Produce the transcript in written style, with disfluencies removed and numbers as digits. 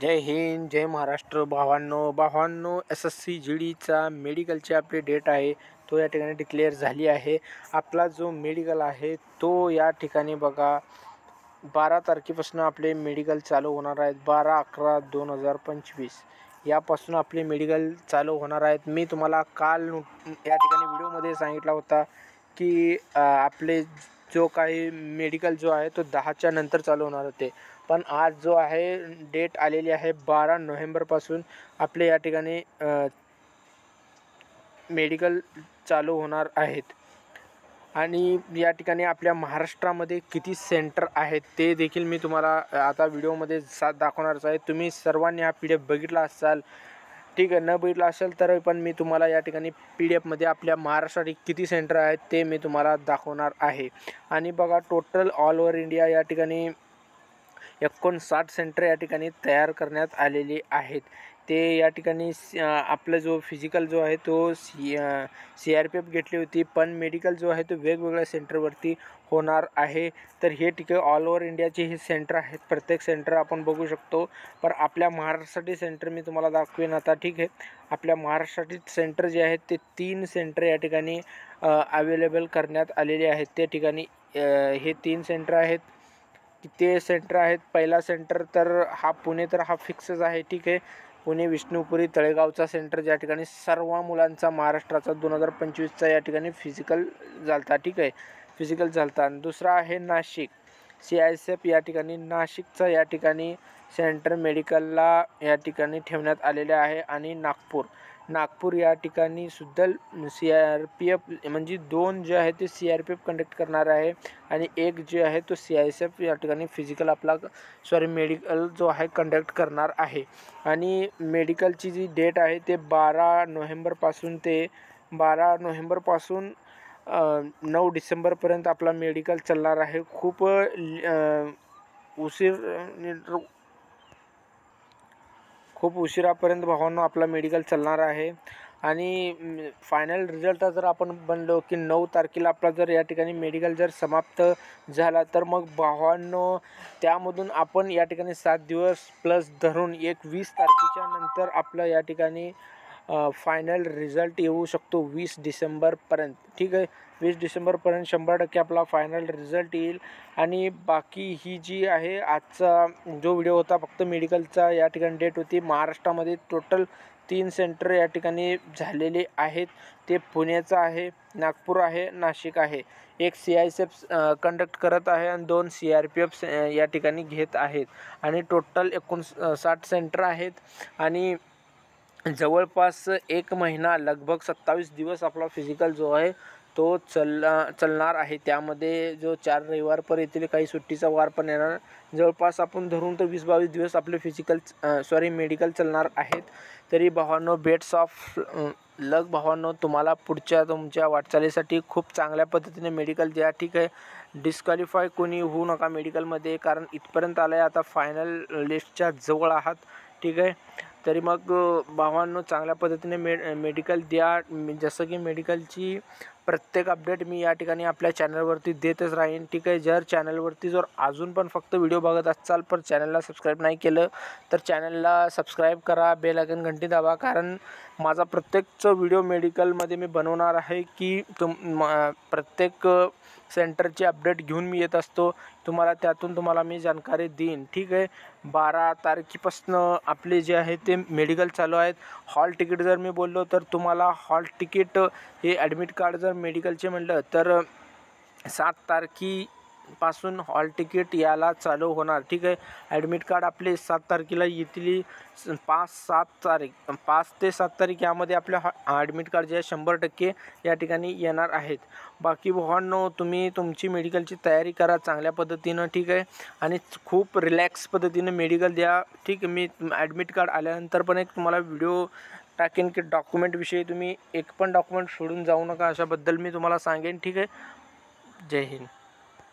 जय हिंद, जय महाराष्ट्र. भावांनो, SSC GDचा मेडिकलची आपली date आहे तो या ठिकाणी डिक्लेअर झाली आहे. आपला जो मेडिकल आहे तो या ठिकाणी बघा 12 तारखेपासून आपले मेडिकल चालू होणार आहेत. 12/11/2025 यापासून आपले मेडिकल चालू होणार आहेत. मी तुम्हाला काल या ठिकाणी व्हिडिओमध्ये सांगितला होता की आपले जो काही मेडिकल जो आहे तो 10च्या नंतर चालू होणार होते, पण आज जो आहे डेट आलेली आहे 12 नोव्हेंबरपासून आपले या ठिकाणी मेडिकल चालू होणार आहेत. आणि या ठिकाणी आपल्या महाराष्ट्रामध्ये किती सेंटर आहेत ते देखील मी तुम्हाला आता व्हिडिओमध्ये दाखवणारच आहे. तुम्ही सर्वांनी हा PDF बघितला असाल, ठीक आहे. न बघितला असेल तर पण मी तुम्हाला या ठिकाणी PDF आपल्या महाराष्ट्रात किती सेंटर आहेत ते मी तुम्हाला दाखवणार आहे. आणि बघा, टोटल ऑल ओव्हर इंडिया या ठिकाणी 59 सेंटर या ठिकाणी तयार करण्यात आलेले आहेत. ते या ठिकाणी आपलं जो फिजिकल जो आहे तो CRPF घेतली होती, पण मेडिकल जो आहे तो वेगवेगळ्या सेंटरवरती होणार आहे. तर हे ठीक आहे, ऑल ओव्हर इंडियाचे हे सेंटर आहेत. प्रत्येक सेंटर आपण बघू शकतो, पण आपल्या महाराष्ट्रासाठी सेंटर मी तुम्हाला दाखवेन आता. ठीक आहे, आपल्या महाराष्ट्रातील सेंटर जे आहेत ते 3 सेंटर या ठिकाणी अवेलेबल करण्यात आलेले आहेत. त्या ठिकाणी हे 3 सेंटर आहेत. किती सेंटर आहेत? पहिला सेंटर तर हा पुणे, तर हा फिक्सच आहे. ठीक आहे, पुणे विष्णुपुरी तळेगावचा सेंटर ज्या ठिकाणी सर्व मुलांचा महाराष्ट्राचा 2025चा या ठिकाणी फिजिकल झालता. ठीक आहे, फिजिकल झालता. आणि दुसरा आहे नाशिक, CISF या ठिकाणी नाशिकचा या ठिकाणी सेंटर मेडिकलला या ठिकाणी ठेवण्यात आलेले आहे. आणि नागपूर या ठिकाणी सुद्धा CRPF म्हणजे 2 जे आहे ते CRPF कंडक्ट करणार आहे आणि एक जे आहे तो CISF या ठिकाणी फिजिकल मेडिकल जो आहे कंडक्ट करणार आहे. आणि मेडिकलची जी डेट आहे ते 12 नोव्हेंबरपासून ते 9 डिसेंबरपर्यंत आपला मेडिकल चालणार आहे. खूप उशिरापर्यंत भावांनो आपला मेडिकल चालणार आहे. आणि फायनल रिझल्ट जर आपण बनलो की 9 तारखेला आपला जर या ठिकाणी मेडिकल जर समाप्त झाला, तर मग भावांनो त्यामधून आपण या ठिकाणी 7 दिवस प्लस धरून 20 तारखेच्या नंतर आपलं या ठिकाणी फायनल रिझल्ट येऊ शकतो 20 डिसेंबरपर्यंत. ठीक आहे, 20 डिसेंबरपर्यंत 100% आपला फायनल रिझल्ट येईल. आणि बाकी ही जी आहे आजचा जो व्हिडिओ होता फक्त मेडिकलचा या ठिकाणी डेट होती. महाराष्ट्रामध्ये टोटल 3 सेंटर या ठिकाणी झालेले आहेत. ते पुण्याचं आहे, नागपूर आहे, नाशिक आहे. एक CISF कंडक्ट करत आहे आणि 2 CRPF या ठिकाणी घेत आहेत. आणि टोटल 59 सेंटर आहेत. आणि जवळपास 1 महिना लगभग 27 दिवस आपला फिजिकल जो आहे तो चालणार आहे. त्यामध्ये जो 4 रविवार पर येतील, काही सुट्टीचा वार पण येणार. जवळपास आपण धरून तर 20-22 दिवस आपले मेडिकल चालणार आहेत. तरी भावांनो, बेट्स ऑफ लक भावांनो, तुम्हाला पुढच्या तुमच्या वाटचालीसाठी खूप चांगल्या पद्धतीने मेडिकल द्या. ठीक आहे, डिस्क्वालिफाय कोणी होऊ नका मेडिकलमध्ये, कारण इथपर्यंत आलं आहे, आता फायनल लिस्टच्या जवळ आहात. ठीक आहे, तरी मग भावांनो चांगल्या पद्धतीने मेडिकल द्या. जसं की मेडिकलची प्रत्येक अपडेट मी या ठिकाणी आपल्या चॅनलवरती देतच राहीन. ठीक आहे, जर चॅनलवरती अजून पण फक्त व्हिडिओ बघत असाल पण चॅनलला सबस्क्राईब नाही केलं तर चॅनलला सबस्क्राईब करा, बेल आयकॉन घंटी दाबा, कारण माझा प्रत्येकचा व्हिडिओ मेडिकलमध्ये मी बनवणार आहे की प्रत्येक सेंटरची अपडेट घेऊन मी येत असतो. त्यातून तुम्हाला मी जानकारी देईन. ठीक आहे, 12 तारखेपासून आपले जे आहे ते मेडिकल चालू आहेत. हॉल तिकीट जर मी बोललो तर तुम्हाला हॉल तिकीट हे ॲडमिट कार्ड जर मेडिकलचे म्हटलं तर 7 तारखेपासून हॉल तिकीट याला चालू होणार. ठीक आहे, ॲडमिट कार्ड आपले 7 तारखेला येतील. 5 ते 7 तारीख यामध्ये आपल्या ॲडमिट कार्ड जे आहे 100% या ठिकाणी येणार आहेत. बाकी भावांनो, तुम्ही तुमची मेडिकलची तयारी करा चांगल्या पद्धतीनं. ठीक आहे, आणि खूप रिलॅक्स पद्धतीने मेडिकल द्या. ठीक आहे, मी ॲडमिट कार्ड आल्यानंतर पण एक तुम्हाला व्हिडिओ टाकेन की डॉक्युमेंटविषयी तुम्ही एक पण डॉक्युमेंट सोडून जाऊ नका, अशाबद्दल मी तुम्हाला सांगेन. ठीक आहे, जय हिंद.